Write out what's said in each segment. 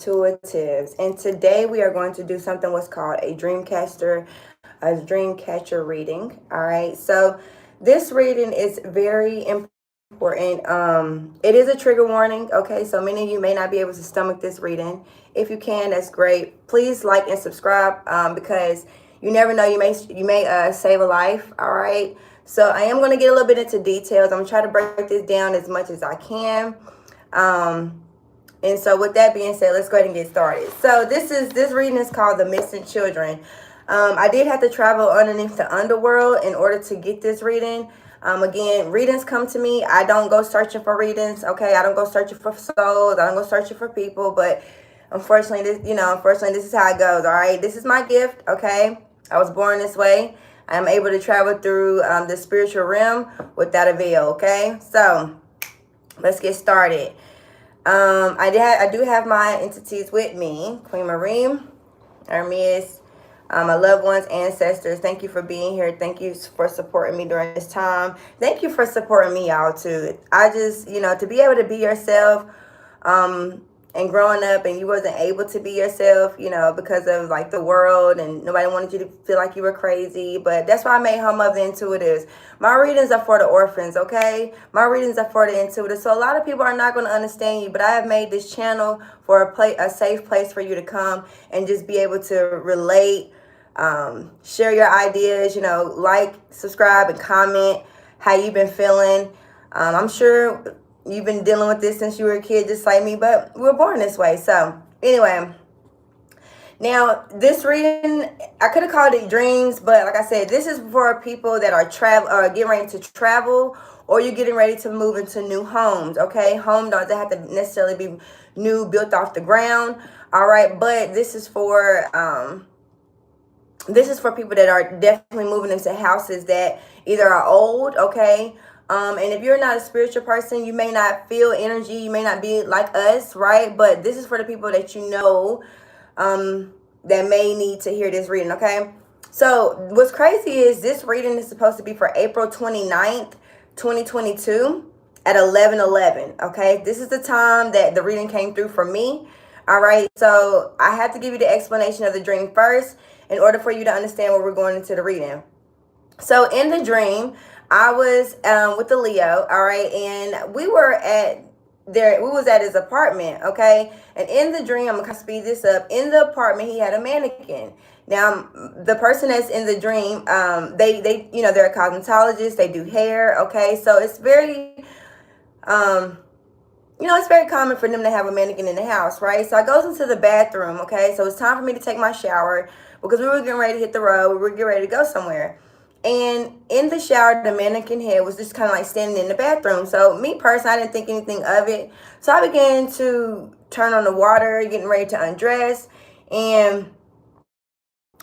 Intuitives, and today we are going to do something what's called a dream catcher reading. All right, so this reading is very important. It is a trigger warning. Okay, so many of you may not be able to stomach this reading. If you can, that's great. Please like and subscribe because you never know, you may save a life. All right, so I am going to get a little bit into details. I'm going to try to break this down as much as I can. Um, and so with that being said, let's go ahead and get started. So this reading is called The Missing Children. I did have to travel underneath the underworld in order to get this reading. Again, readings come to me. I don't go searching for readings. Okay, I don't go searching for souls. I don't go searching for people. But unfortunately, this is how it goes. All right, this is my gift. Okay, I was born this way. I'm able to travel through the spiritual realm without a veil. Okay, so let's get started. I do have my entities with me. Queen Marie, Hermes, my loved ones, ancestors. Thank you for being here. Thank you for supporting me during this time. Thank you for supporting me, y'all, too. I just, to be able to be yourself, and growing up and you wasn't able to be yourself, because of like the world and nobody wanted you to feel like you were crazy. But that's why I made Home of the Intuitives. My readings are for the orphans, okay? My readings are for the intuitives. So a lot of people are not going to understand you, but I have made this channel for a safe place for you to come and just be able to relate, share your ideas, like, subscribe, and comment how you've been feeling. I'm sure you've been dealing with this since you were a kid, just like me, but we were born this way. So anyway, now this reading, I could have called it dreams, but like I said, this is for people that are getting ready to travel, or you're getting ready to move into new homes. Okay, home doesn't have to necessarily be new, built off the ground. All right, but this is for people that are definitely moving into houses that either are old, okay? And if you're not a spiritual person, you may not feel energy. You may not be like us, right? But this is for the people that that may need to hear this reading, okay? So what's crazy is this reading is supposed to be for April 29th, 2022 at 11:11, okay? This is the time that the reading came through for me. All right, so I have to give you the explanation of the dream first in order for you to understand where we're going into the reading. So in the dream, I was with the Leo, all right, and we was at his apartment, okay? And in the dream, I'm gonna speed this up. In the apartment, he had a mannequin. Now, the person that's in the dream, they're a cosmetologist. They do hair, okay? So it's it's very common for them to have a mannequin in the house, right? So I goes into the bathroom, okay? So it's time for me to take my shower because we were getting ready to hit the road. We were getting ready to go somewhere. And in the shower, the mannequin head was just kind of like standing in the bathroom. So me personally, I didn't think anything of it. So I began to turn on the water, getting ready to undress, and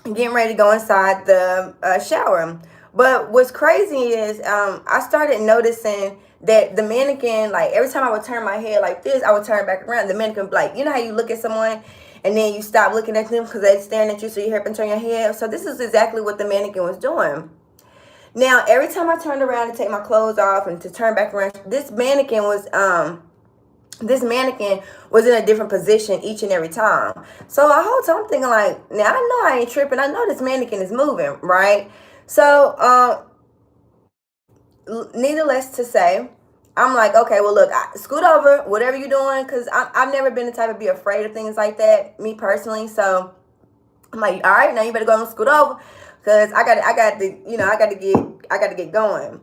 getting ready to go inside the shower. But what's crazy is I started noticing that the mannequin, like every time I would turn my head like this, I would turn back around. The mannequin would be like, you know how you look at someone and then you stop looking at them because they're staring at you, so you hurry up and turn your head. So this is exactly what the mannequin was doing. Now, every time I turned around to take my clothes off and to turn back around, this mannequin was in a different position each and every time. So the whole time I'm thinking like, now I know I ain't tripping. I know this mannequin is moving, right? So needless to say, I'm like, okay, well, look, scoot over, whatever you're doing, because I've never been the type of be afraid of things like that, me personally. So I'm like, all right, now you better go and scoot over, because I got to get going.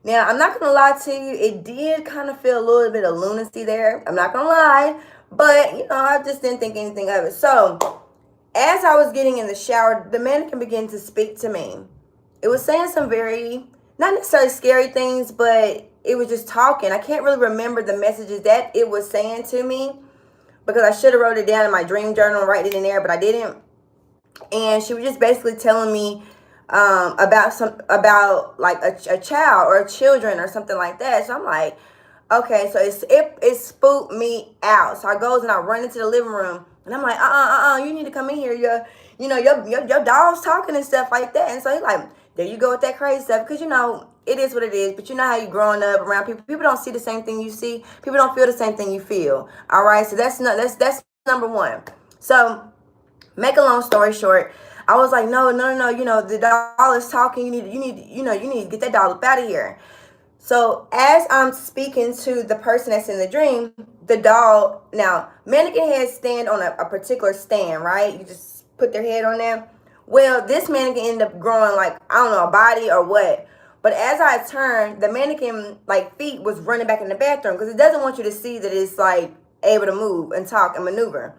Now, I'm not gonna lie to you, it did kind of feel a little bit of lunacy there. I'm not gonna lie, but I just didn't think anything of it. So as I was getting in the shower, the mannequin began to speak to me. It was saying some very, not necessarily scary things, but it was just talking. I can't really remember the messages that it was saying to me because I should have wrote it down in my dream journal and write it in there, but I didn't. And she was just basically telling me about like a child or children or something like that. So I'm like, okay, so it spooked me out. So I goes and I run into the living room and I'm like, you need to come in here. Your dog's talking and stuff like that. And so he's like, there you go with that crazy stuff, because it is what it is. But you know how you growing up around people. People don't see the same thing you see. People don't feel the same thing you feel. All right, so that's number one. So, make a long story short, I was like, no, no, no, the doll is talking. You need to get that doll up out of here. So as I'm speaking to the person that's in the dream, the doll, now mannequin heads stand on a particular stand, right? You just put their head on there. Well, this mannequin ended up growing like, I don't know, a body or what. But as I turned, the mannequin like feet was running back in the bathroom because it doesn't want you to see that it's like able to move and talk and maneuver.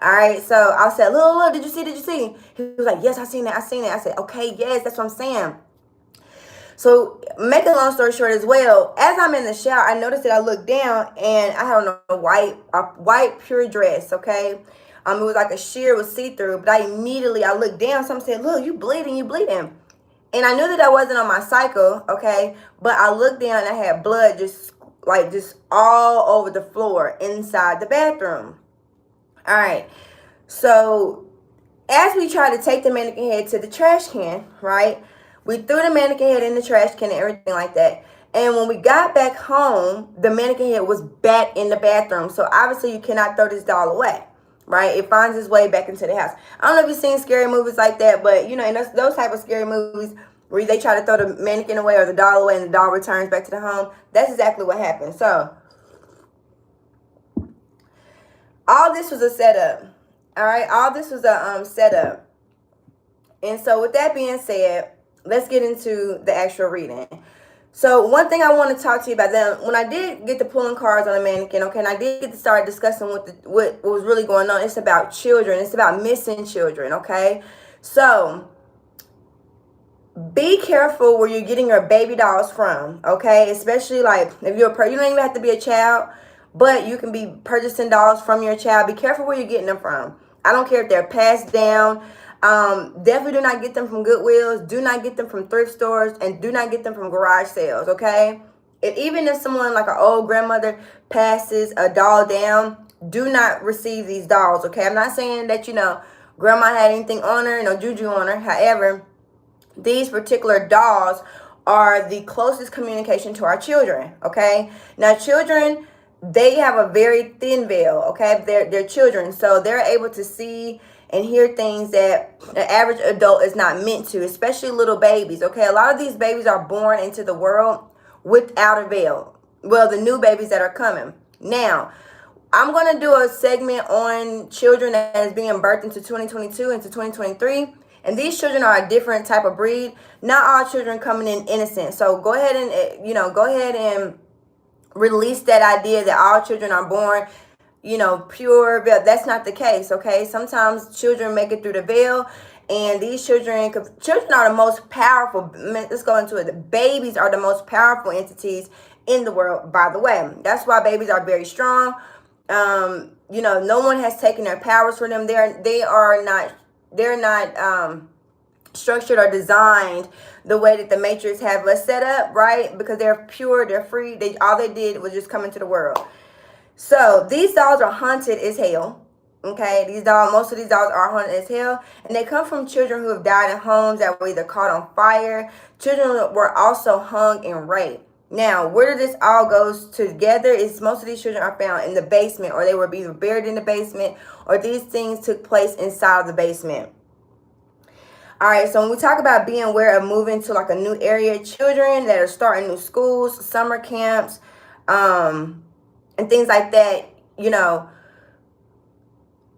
All right, so I said, look, did you see? He was like, yes, I seen it. I said, okay, yes, that's what I'm saying. So, make a long story short as well, as I'm in the shower, I noticed that I looked down and I had on a white pure dress, okay? It was like a sheer, was see-through, but I looked down, someone said, look, you bleeding. And I knew that I wasn't on my cycle, okay? But I looked down and I had blood just all over the floor inside the bathroom. All right, so as we tried to take the mannequin head to the trash can, right? We threw the mannequin head in the trash can and everything like that. And when we got back home, the mannequin head was back in the bathroom. So obviously you cannot throw this doll away, right? It finds its way back into the house. I don't know if you've seen scary movies like that, but in those type of scary movies where they try to throw the mannequin away or the doll away and the doll returns back to the home, that's exactly what happened. So all this was a setup. All right, all this was a setup. And so with that being said, let's get into the actual reading. So one thing I want to talk to you about, then when I did get to pulling cards on a mannequin, okay, and I did get to start discussing what was really going on. It's about children. It's about missing children, okay? So be careful where you're getting your baby dolls from, okay? Especially like if you're you don't even have to be a child, but you can be purchasing dolls from your child. Be careful where you're getting them from. I don't care if they're passed down. Definitely do not get them from Goodwills. Do not get them from thrift stores, and do not get them from garage sales, okay? Even if someone like an old grandmother passes a doll down, do not receive these dolls, okay? I'm not saying that, grandma had anything on her, no juju on her. However, these particular dolls are the closest communication to our children, okay? Now, children, they have a very thin veil, okay? They're children, so they're able to see and hear things that an average adult is not meant to, especially little babies, okay? A lot of these babies are born into the world without a veil. Well, the new babies that are coming. Now, I'm going to do a segment on children that is being birthed into 2022, into 2023. And these children are a different type of breed. Not all children coming in innocent. So go ahead and release that idea that all children are born pure. That's not the case, okay? Sometimes children make it through the veil, and these children are the most powerful. Let's go into it. The babies are the most powerful entities in the world, by the way. That's why babies are very strong. No one has taken their powers from them. They're not structured or designed the way that the Matrix have us set up, right? Because they're pure, they're free. All they did was just come into the world. So these dolls are haunted as hell. Okay, most of these dolls are haunted as hell, and they come from children who have died in homes that were either caught on fire. Children were also hung and raped. Now, where did this all goes together is most of these children are found in the basement, or they were either buried in the basement, or these things took place inside of the basement. All right, so when we talk about being aware of moving to like a new area, children that are starting new schools, summer camps, and things like that,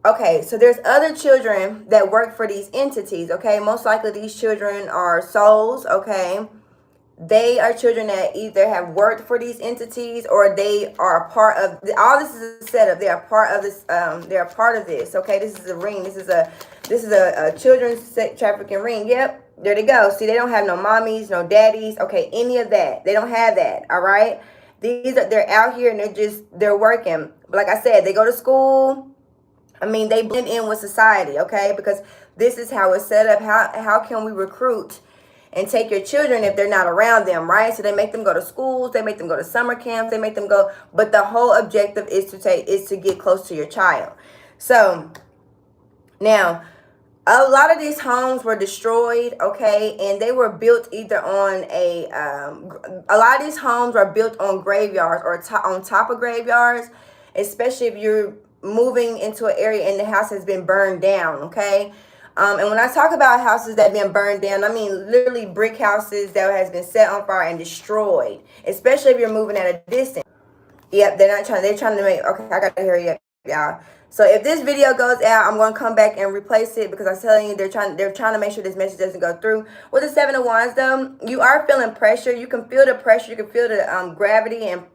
Okay, so there's other children that work for these entities, okay? Most likely these children are souls, okay? They are children that either have worked for these entities or they are a part of, all this is a setup. They are part of this, okay? This is a ring. This is a children's sex trafficking ring. Yep, there they go. See, they don't have no mommies, no daddies, okay, any of that. They don't have that, all right? They're out here and they're working. But like I said, they go to school. They blend in with society, okay? Because this is how it's set up. How can we recruit and take your children if they're not around them, right? So they make them go to schools, they make them go to summer camps, they make them go, but the whole objective is to get close to your child. So now, a lot of these homes were destroyed, okay, and they were built either on a lot of these homes are built on graveyards or on top of graveyards, especially if you're moving into an area and the house has been burned down, okay? And when I talk about houses that have been burned down, I mean literally brick houses that has been set on fire and destroyed, especially if you're moving at a distance. Yep, they're trying to make, okay, I gotta hurry up, y'all. So if this video goes out, I'm gonna come back and replace it because I'm telling you they're trying to make sure this message doesn't go through. With the Seven of Wands though, you are feeling pressure. You can feel the pressure, you can feel the gravity and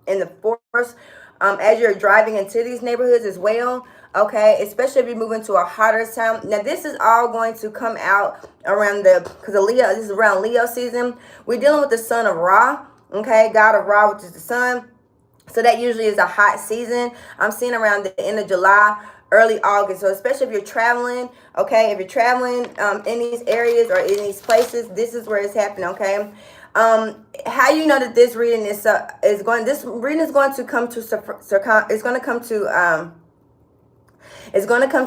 the force as you're driving into these neighborhoods as well. Okay, especially if you move into a hotter town. Now this is all going to come out around because Leo, this is around Leo season. We're dealing with the son of Ra, okay, God of Ra, which is the sun. So that usually is a hot season. I'm seeing around the end of July, early August. So especially if you're traveling, okay, if you're traveling in these areas or in these places, this is where it's happening, okay? How you know that this reading is going to come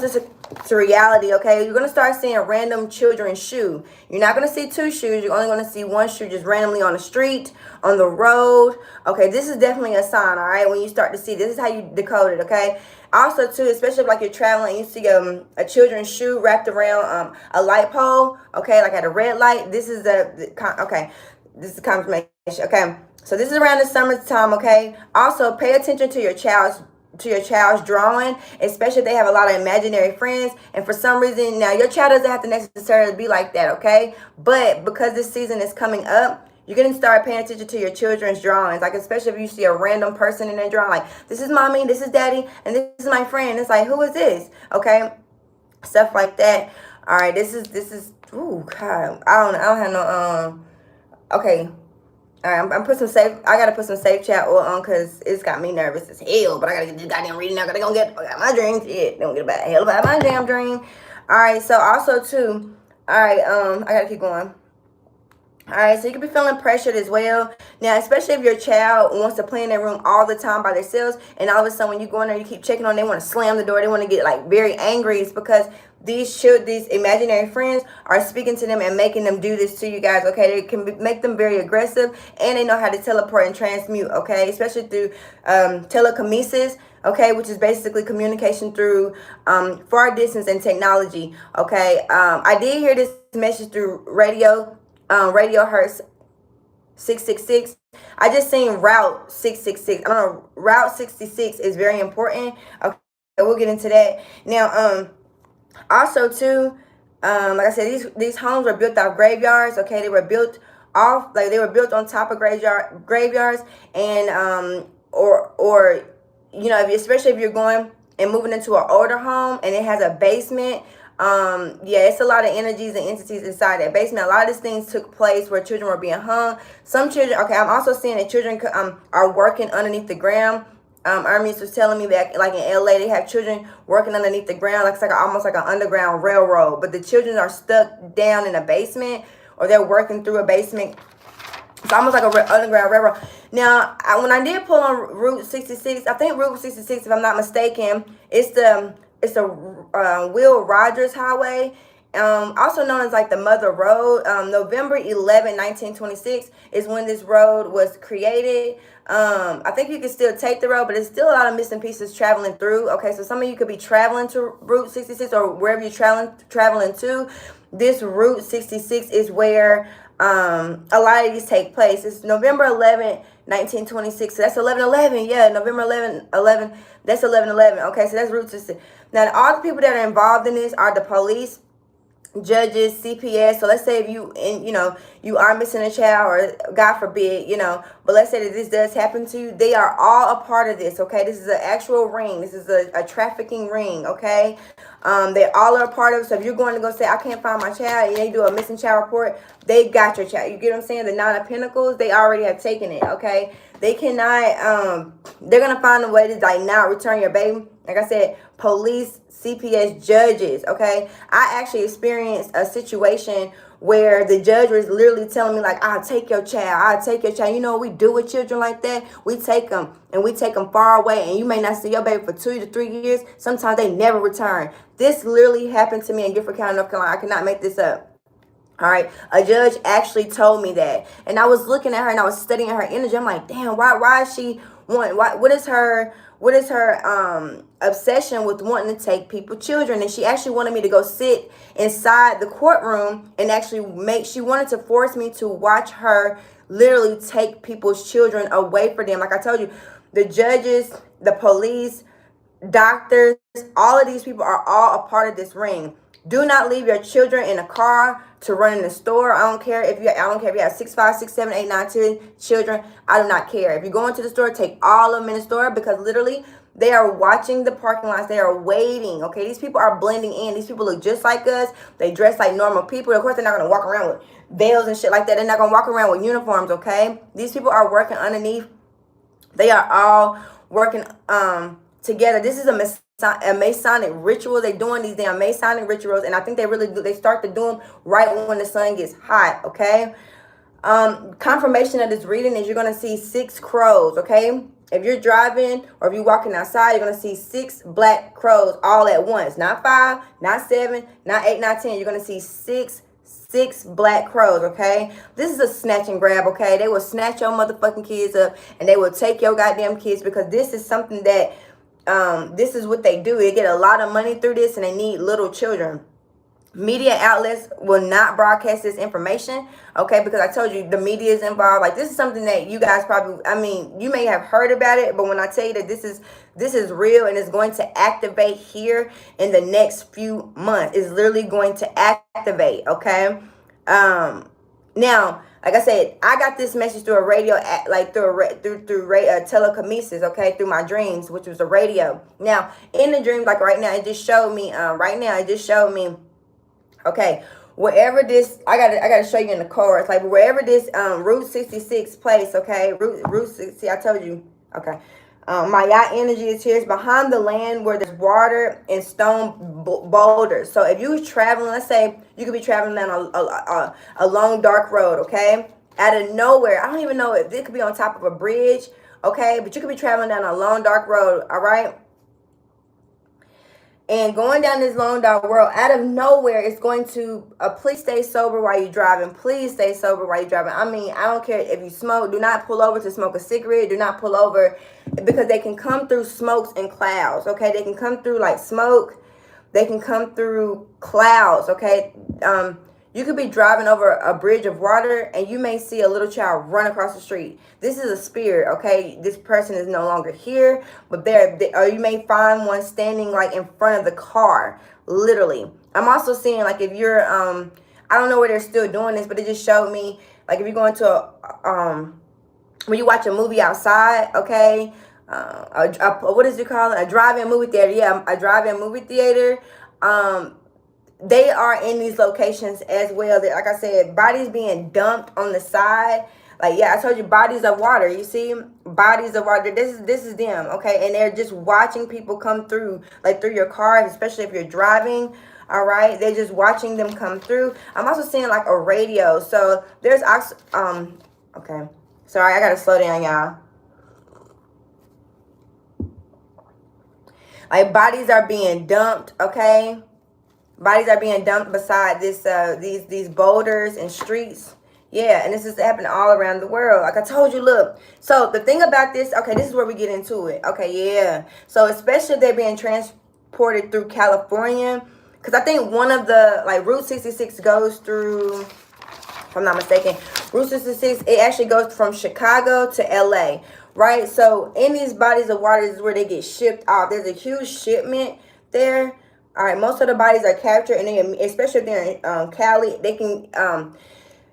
to reality, okay? You're going to start seeing random children's shoe. You're not going to see two shoes. You're only going to see one shoe just randomly on the street, on the road. Okay, this is definitely a sign, all right? When you start to see, this is how you decode it, okay? Also, too, especially if, like, you're traveling and you see a children's shoe wrapped around a light pole, okay, like at a red light. This is okay, this is confirmation, okay? So this is around the summertime, okay? Also, pay attention to your child's drawing, especially if they have a lot of imaginary friends. And for some reason, now your child doesn't have to necessarily be like that, okay? But because this season is coming up, you're going to start paying attention to your children's drawings. Like, especially if you see a random person in their drawing, like, this is mommy, this is daddy, and this is my friend. It's like, who is this? Okay? Stuff like that. All right, this is, ooh, God. I don't have no, okay. All right, I'm put some safe. I gotta put some safe chat oil on because it's got me nervous as hell. But I gotta get this goddamn reading. I gotta go get my dreams. Shit, don't get about hell about my damn dream. All right, so also too. All right, I gotta keep going. All right, so you could be feeling pressured as well. Now, especially if your child wants to play in their room all the time by themselves, and all of a sudden when you go in there, you keep checking on, they want to slam the door, they want to get like very angry. It's because these imaginary friends are speaking to them and making them do this to you guys. Okay, they can make them very aggressive, and they know how to teleport and transmute. Okay, especially through telekinesis. Okay, which is basically communication through far distance and technology. Okay, I did hear this message through radio hertz 666. I just seen route 666. I don't know, route 66 is very important. Okay, we'll get into that now. Also too, like I said, these homes were built off graveyards. Okay, they were built on top of graveyards, and or you know, especially if you're going and moving into an older home and it has a basement. Yeah, it's a lot of energies and entities inside that basement. A lot of these things took place where children were being hung. Some children, okay, I'm also seeing that children are working underneath the ground. Hermes was telling me that, like in LA, they have children working underneath the ground, like it's like almost like an underground railroad. But the children are stuck down in a basement, or they're working through a basement. It's almost like a underground railroad. Now, when I did pull on Route 66, I think Route 66, if I'm not mistaken, it's the Will Rogers Highway, also known as like the Mother Road. November 11, 1926 is when this road was created. I think you can still take the road, but there's still a lot of missing pieces traveling through. Okay, so some of you could be traveling to Route 66 or wherever you're traveling to. This Route 66 is where a lot of these take place. It's November 11, 1926. So that's 11/11. Yeah, November 11. That's 11/11. Okay, so that's Route 66. Now, all the people that are involved in this are the police, judges, CPS. So let's say if you are missing a child, or God forbid, but let's say that this does happen to you, they are all a part of this. Okay, this is an actual ring. This is a trafficking ring. Okay, they all are a part of it. So if you're going to go say, I can't find my child, and they do a missing child report, they got your child. You get what I'm saying? The Nine of Pentacles, they already have taken it. Okay, they cannot, they're gonna find a way to like not return your baby. Like I said, police, CPS, judges, okay? I actually experienced a situation where the judge was literally telling me, like, I'll take your child. I'll take your child. You know what we do with children like that? We take them, and we take them far away, and you may not see your baby for 2 to 3 years. Sometimes they never return. This literally happened to me in Gifford County, North Carolina. I cannot make this up. All right, a judge actually told me that, and I was looking at her and I was studying her energy. I'm like, damn, why is she what is her obsession with wanting to take people's children, and she actually wanted me to go sit inside the courtroom and actually she wanted to force me to watch her literally take people's children away from them. Like I told you, the judges, the police, doctors, all of these people are all a part of this ring. Do not leave your children in a car to run in the store. I don't care if you have 6, 5, 6, 7, 8, 9, 10 children. I do not care. If you go into the store, take all of them in the store, because literally they are watching the parking lots. They are waiting. Okay, these people are blending in. These people look just like us. They dress like normal people. Of course, they're not going to walk around with veils and shit like that. They're not going to walk around with uniforms. Okay, these people are working underneath. They are all working together. This is a Masonic ritual. They're doing these damn Masonic rituals, and I think they really do. They start to do them right when the sun gets hot. Okay. Confirmation of this reading is you're gonna see 6 crows. Okay. If you're driving or if you're walking outside, you're gonna see 6 black crows all at once. Not 5, not 7, not 8, not 10. You're gonna see six black crows. Okay, this is a snatch and grab. Okay, they will snatch your motherfucking kids up and they will take your goddamn kids, because this is something that this is what they do. They get a lot of money through this and they need little children. Media outlets will not broadcast this information, okay, because I told you the media is involved. Like, this is something that you guys probably, I mean, you may have heard about it, but when I tell you that this is real and it's going to activate here in the next few months, it's literally going to activate. Okay. Now, like I said, I got this message through a radio, like through telekinesis, okay, through my dreams, which was a radio. Now, in the dreams, like right now, it just showed me. Okay, wherever this, I gotta show you in the cards, like wherever this Route 66 place, okay, Route 60, I told you, okay. My yacht energy is here. It's behind the land where there's water and stone boulders. So if you was traveling, let's say you could be traveling down a long dark road, okay, out of nowhere. I don't even know if it could be on top of a bridge, okay, but you could be traveling down a long dark road, all right. And going down this long dark road, out of nowhere, it's going to, please stay sober while you're driving. Please stay sober while you're driving. I mean, I don't care if you smoke. Do not pull over to smoke a cigarette. Do not pull over, because they can come through smokes and clouds, okay? They can come through like smoke. They can come through clouds, okay? You could be driving over a bridge of water and you may see a little child run across the street. This is a spirit, okay? This person is no longer here, but or you may find one standing like in front of the car, literally. I'm also seeing, like, if you're, I don't know where they're still doing this, but it just showed me, like, if you're going to when you watch a movie outside, okay? What is it called? A drive-in movie theater. Yeah, a drive-in movie theater. They are in these locations as well. Like I said, bodies being dumped on the side. Like, yeah, I told you, bodies of water. You see, bodies of water. This is them, okay? And they're just watching people come through, like through your car, especially if you're driving. All right, they're just watching them come through. I'm also seeing like a radio. So there's okay. Sorry, I gotta slow down, y'all. Like, bodies are being dumped, okay? Bodies are being dumped beside this these boulders and streets. Yeah, and this is happening all around the world. Like I told you, look. So the thing about this, okay, this is where we get into it. Okay, yeah. So especially if they're being transported through California, because I think one of the, like, Route 66 goes through, if I'm not mistaken, Route 66, it actually goes from Chicago to LA, right? So in these bodies of water is where they get shipped out. There's a huge shipment there. All right, most of the bodies are captured, and they, especially if they're in Cali, they can,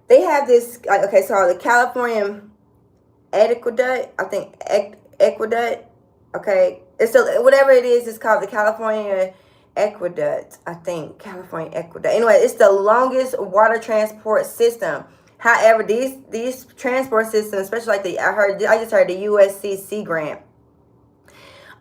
they have this, like, okay, so the California Aqueduct, I think, Aqueduct, okay, it's still, whatever it is, it's called the California Aqueduct, I think, California Aqueduct. Anyway, it's the longest water transport system. However, these transport systems, especially like I just heard the USCC grant.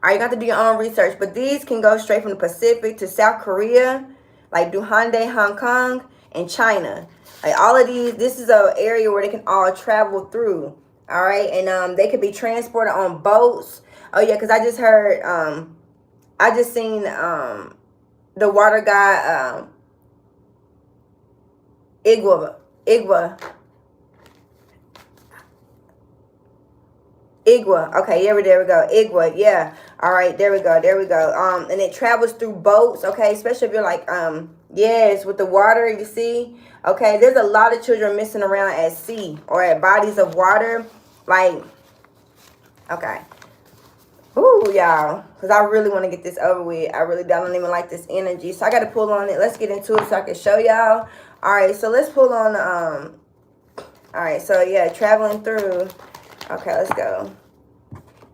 All right, you got to do your own research, but these can go straight from the Pacific to South Korea, like Hyundai, Hong Kong, and China. Like, all of these, this is an area where they can all travel through. All right, and they could be transported on boats. Oh yeah, because I just heard, I just seen the water guy, Igwa. Igua. Okay, yeah, there we go. Igua, yeah. All right, there we go. There we go. And it travels through boats, okay, especially if you're like, yes, with the water, you see? Okay, there's a lot of children missing around at sea or at bodies of water. Like, okay. Ooh, y'all. Because I really want to get this over with. I really don't even like this energy. So I got to pull on it. Let's get into it so I can show y'all. All right, so let's pull on the, all right, so yeah, traveling through. Okay, let's go.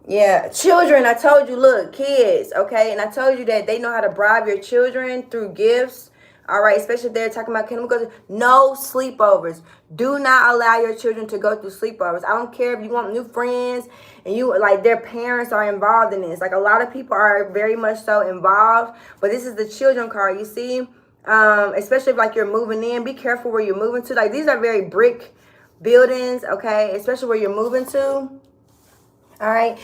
Yeah, children, I told you, look, kids, okay? And I told you that they know how to bribe your children through gifts. All right, especially if they're talking about chemicals. No sleepovers. Do not allow your children to go through sleepovers. I don't care if you want new friends and you like their parents are involved in this. Like a lot of people are very much so involved, but this is the children card, you see? Especially if like you're moving in, be careful where you're moving to. Like these are very brick buildings, okay? Especially where you're moving to. All right.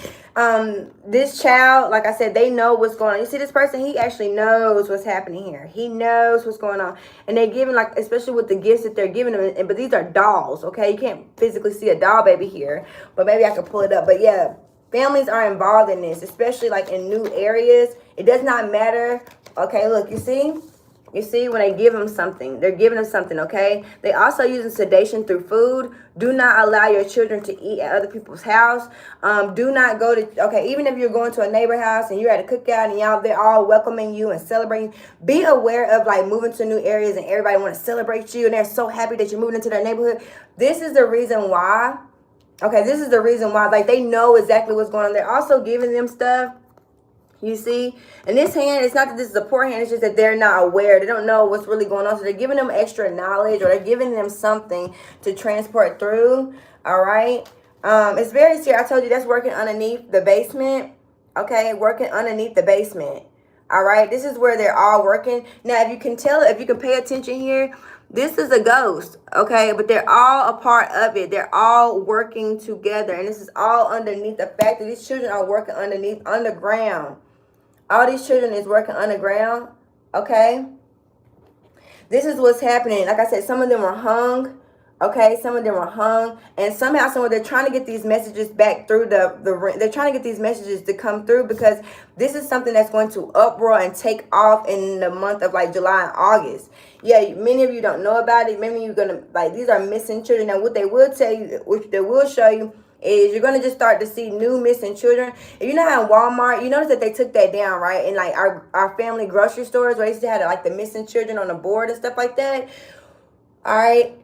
This child, like I said, they know what's going on. You see this person, he actually knows what's happening here. He knows what's going on. And they're giving, like, especially with the gifts that they're giving them. But these are dolls, okay? You can't physically see a doll baby here. But maybe I could pull it up. But yeah, families are involved in this, especially like in new areas. It does not matter. Okay, look, you see? You see, when they give them something, they're giving them something, okay? They also using sedation through food. Do not allow your children to eat at other people's house. Do not go to, okay, even if you're going to a neighbor house and you're at a cookout and y'all, they're all welcoming you and celebrating. Be aware of like moving to new areas and everybody want to celebrate you and they're so happy that you're moving into their neighborhood. This is the reason why, okay, this is the reason why, like they know exactly what's going on. They're also giving them stuff. You see, and this hand, it's not that this is a poor hand, it's just that they're not aware. They don't know what's really going on. So they're giving them extra knowledge or they're giving them something to transport through. All right. It's very serious. I told you that's working underneath the basement. Okay, working underneath the basement. All right, this is where they're all working. Now, if you can tell, if you can pay attention here, this is a ghost, okay? But they're all a part of it. They're all working together. And this is all underneath the fact that these children are working underground. All these children is working underground, okay? This is what's happening. Like I said, some of them were hung, okay? Some of them were hung. And somehow, somewhere, they're trying to get these messages back through they're trying to get these messages to come through because this is something that's going to uproar and take off in the month of like July and August. Yeah, many of you don't know about it. Maybe you're going to, like, these are missing children. Now, what they will tell you, which they will show you, is you're going to just start to see new missing children. If you know how in Walmart, you notice that they took that down, right? In like our family grocery stores where they used to have like the missing children on the board and stuff like that. All right.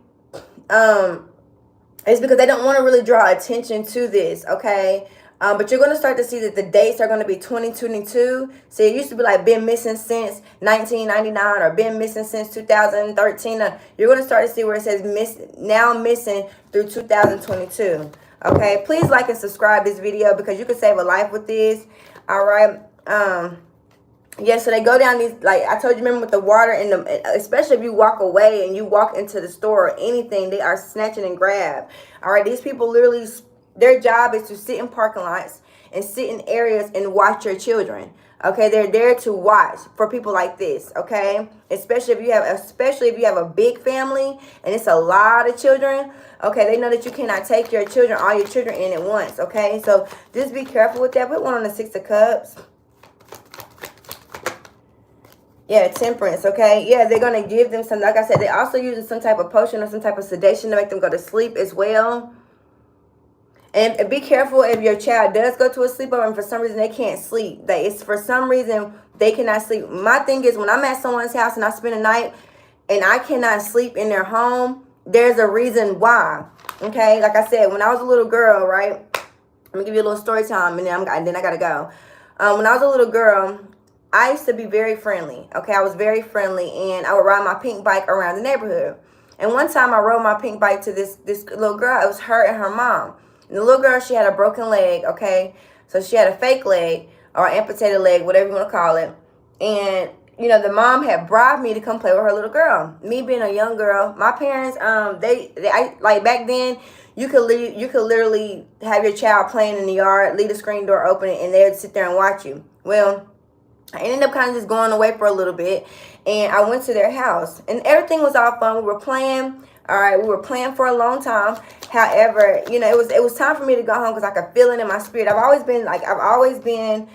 It's because they don't want to really draw attention to this, okay? But you're going to start to see that the dates are going to be 2022. So it used to be like been missing since 1999 or been missing since 2013. You're going to start to see where it says missing through 2022. Okay, please like and subscribe this video because you can save a life with this. All right. Yeah, so they go down these, like I told you, remember with the water in them, especially if you walk away and you walk into the store or anything, they are snatching and grab. All right, these people literally, their job is to sit in parking lots and sit in areas and watch your children. Okay, they're there to watch for people like this, okay? Especially if you have a big family and it's a lot of children, okay, they know that you cannot take all your children in at once, okay? So just be careful with that. Put one on the 6 of Cups. Yeah, temperance, okay? Yeah, they're going to give them some, like I said, they're also using some type of potion or some type of sedation to make them go to sleep as well. And be careful if your child does go to a sleepover and for some reason they can't sleep. It's for some reason they cannot sleep. My thing is when I'm at someone's house and I spend a night and I cannot sleep in their home, there's a reason why. Okay, like I said, when I was a little girl, right? Let me give you a little story time and then I gotta go. When I was a little girl, I used to be very friendly. Okay, I was very friendly and I would ride my pink bike around the neighborhood. And one time I rode my pink bike to this little girl. It was her and her mom. And the little girl, she had a broken leg, okay? So she had a fake leg or amputated leg, whatever you want to call it. And, you know, the mom had bribed me to come play with her little girl. Me being a young girl, my parents, like back then, you could literally have your child playing in the yard, leave the screen door open, and they'd sit there and watch you. Well, I ended up kind of just going away for a little bit, and I went to their house, and everything was all fun. We were playing. All right, we were playing for a long time. However, it was time for me to go home because I could feel it in my spirit. I've always been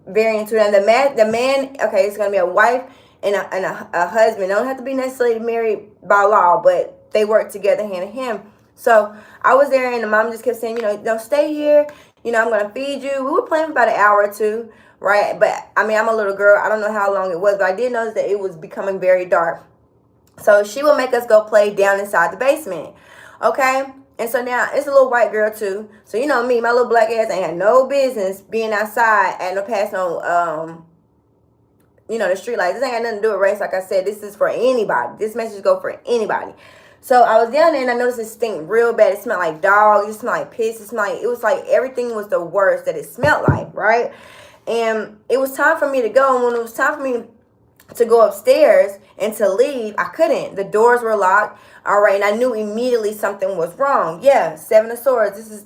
very into it. And the man, okay, it's gonna be a wife and a husband. They don't have to be necessarily married by law, but they work together hand in hand. So I was there, and the mom just kept saying, don't stay here. I'm gonna feed you. We were playing for about an hour or two, right? But I mean, I'm a little girl. I don't know how long it was, but I did notice that it was becoming very dark. So she would make us go play down inside the basement. Okay? And so now it's a little white girl too. So me, my little black ass ain't had no business being outside and no pass no the street lights. This ain't got nothing to do with race. Like I said, this is for anybody. This message go for anybody. So I was down there and I noticed it stink real bad. It smelled like dog. It smelled like piss. It was like everything was the worst that it smelled like, right? And it was time for me to go. And when it was time for me to go upstairs and to leave, I couldn't. The doors were locked. All right, and I knew immediately something was wrong. Yeah, Seven of Swords. This is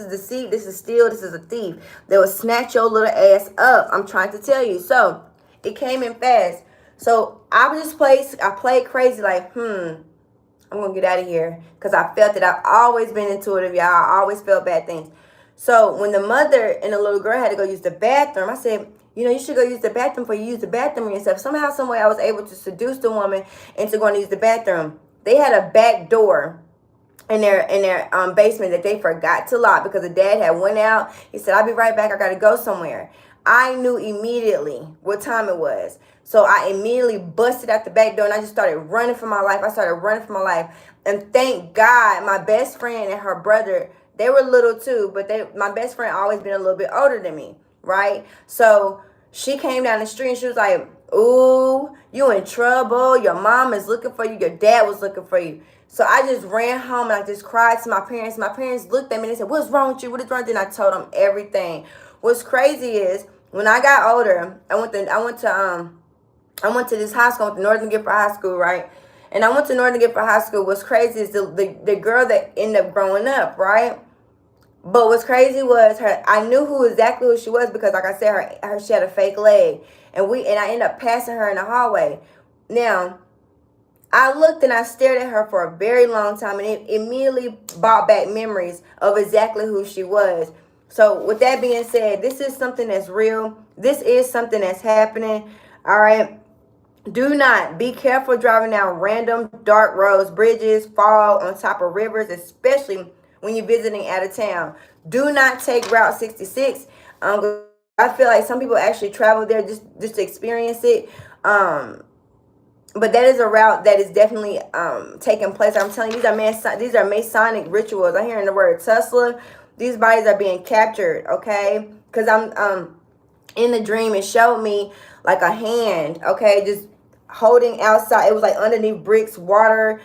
deceit. This is steal. This is a thief. They will snatch your little ass up. I'm trying to tell you. So it came in fast. So I played crazy like, I'm gonna get out of here because I felt it. I've always been intuitive, y'all. I always felt bad things. So when the mother and the little girl had to go use the bathroom, I said, you should go use the bathroom before you use the bathroom yourself. Somehow, some way, I was able to seduce the woman into going to use the bathroom. They had a back door in their basement that they forgot to lock because the dad had went out. He said, I'll be right back. I got to go somewhere. I knew immediately what time it was. So I immediately busted out the back door and I just started running for my life. And thank God my best friend and her brother, they were little too, but my best friend always been a little bit older than me, right? So she came down the street and she was like, ooh, you in trouble. Your mom is looking for you. Your dad was looking for you. So I just ran home and I just cried to my parents. My parents looked at me and they said, what's wrong with you? What is wrong? Then I told them everything. What's crazy is when I got older, I went to this high school, the Northern Gifford High School, right? And I went to Northern Gifford High School. What's crazy is the girl that ended up growing up, right? But what's crazy was I knew exactly who she was because, like I said, she had a fake leg, and I ended up passing her in the hallway. Now, I looked and I stared at her for a very long time, and it immediately brought back memories of exactly who she was. So, with that being said, this is something that's real. This is something that's happening. All right. Do not be careful driving down random dark roads, bridges, fall on top of rivers, especially when you're visiting out of town. Do not take Route 66. I feel like some people actually travel there just to experience it. But that is a route that is definitely taking place. I'm telling you, these are Masonic rituals. I'm hearing the word Tesla. These bodies are being captured, okay? Because I'm in the dream, it showed me like a hand, okay, just holding outside. It was like underneath bricks, water,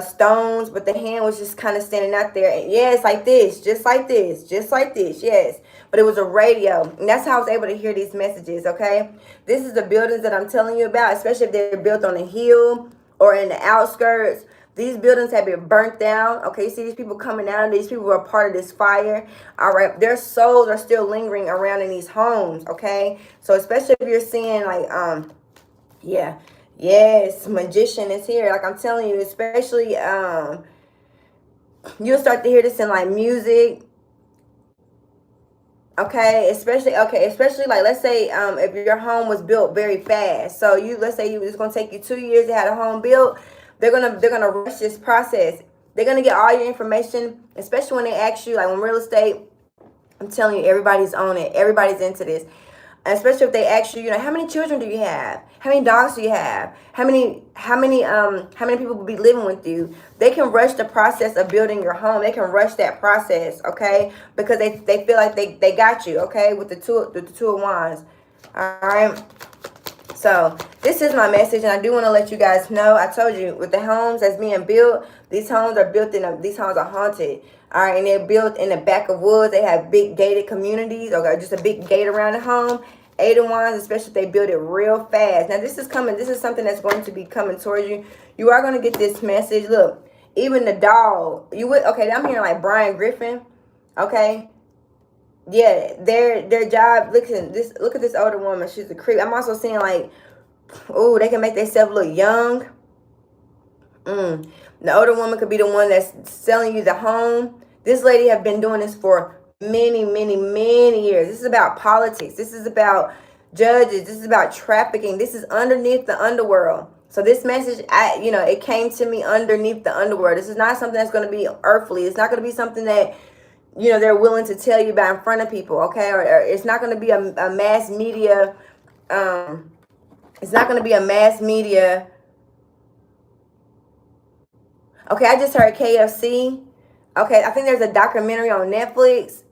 stones, but the hand was just kind of standing out there. And yeah, it's like this, just like this, yes. But it was a radio, and that's how I was able to hear these messages, okay? This is the buildings that I'm telling you about, especially if they're built on a hill or in the outskirts. These buildings have been burnt down. Okay, you see these people coming out. These people were part of this fire. All right, their souls are still lingering around in these homes. Okay, so especially if you're seeing like, yeah, yes, magician is here. Like I'm telling you, especially you'll start to hear this in like music. Okay, especially like let's say if your home was built very fast. So let's say it's gonna take you 2 years to have a home built. They're gonna rush this process. They're gonna get all your information, especially when they ask you, like when real estate, I'm telling you, everybody's on it. Everybody's into this. Especially if they ask you, how many children do you have? How many dogs do you have? How many people will be living with you? They can rush the process of building your home. They can rush that process, okay? Because they feel like they got you, okay, with the two of wands. All right. So this is my message, and I do want to let you guys know. I told you with the homes that's being built, these homes are haunted. All right, and they're built in the back of woods. They have big gated communities, or just a big gate around the home. 8 of Wands, especially if they build it real fast. Now this is coming. This is something that's going to be coming towards you. You are going to get this message. Look, even the dog. Okay, I'm hearing like Brian Griffin. Okay. Yeah, their job. Look at this older woman. She's a creep. I'm also seeing like Oh, they can make themselves look young. The older woman could be the one that's selling you the home. This lady have been doing this for many, many, many years. This is about politics. This is about judges. This is about trafficking. This is underneath the underworld. So this message, it came to me underneath the underworld. This is not something that's going to be earthly. It's not going to be something that, they're willing to tell you about in front of people, okay? Or it's not going to be a mass media, it's not going to be a mass media. Okay, I just heard KFC. Okay, I think there's a documentary on Netflix.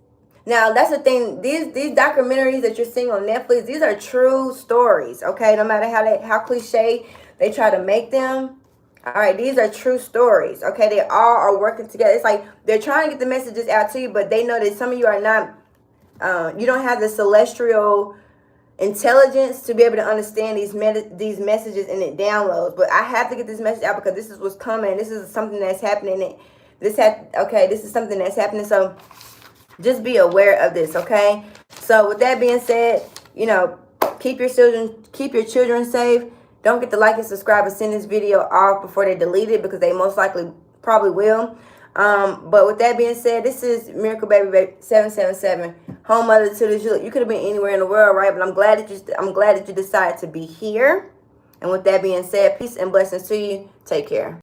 Now, that's the thing. These documentaries that you're seeing on Netflix, these are true stories, okay? No matter how cliche they try to make them. All right, these are true stories, okay? They all are working together. It's like they're trying to get the messages out to you, but they know that some of you are not, you don't have the celestial intelligence to be able to understand these messages and it downloads. But I have to get this message out because this is what's coming. This is something that's happening. This is something that's happening. So just be aware of this, okay? So with that being said, keep your children safe. Don't get to like and subscribe and send this video off before they delete it, because they most likely probably will. But with that being said, this is Miracle Baby 777, home mother to the Julep. You could have been anywhere in the world, right? But I'm glad that you decided to be here. And with that being said, peace and blessings to you. Take care.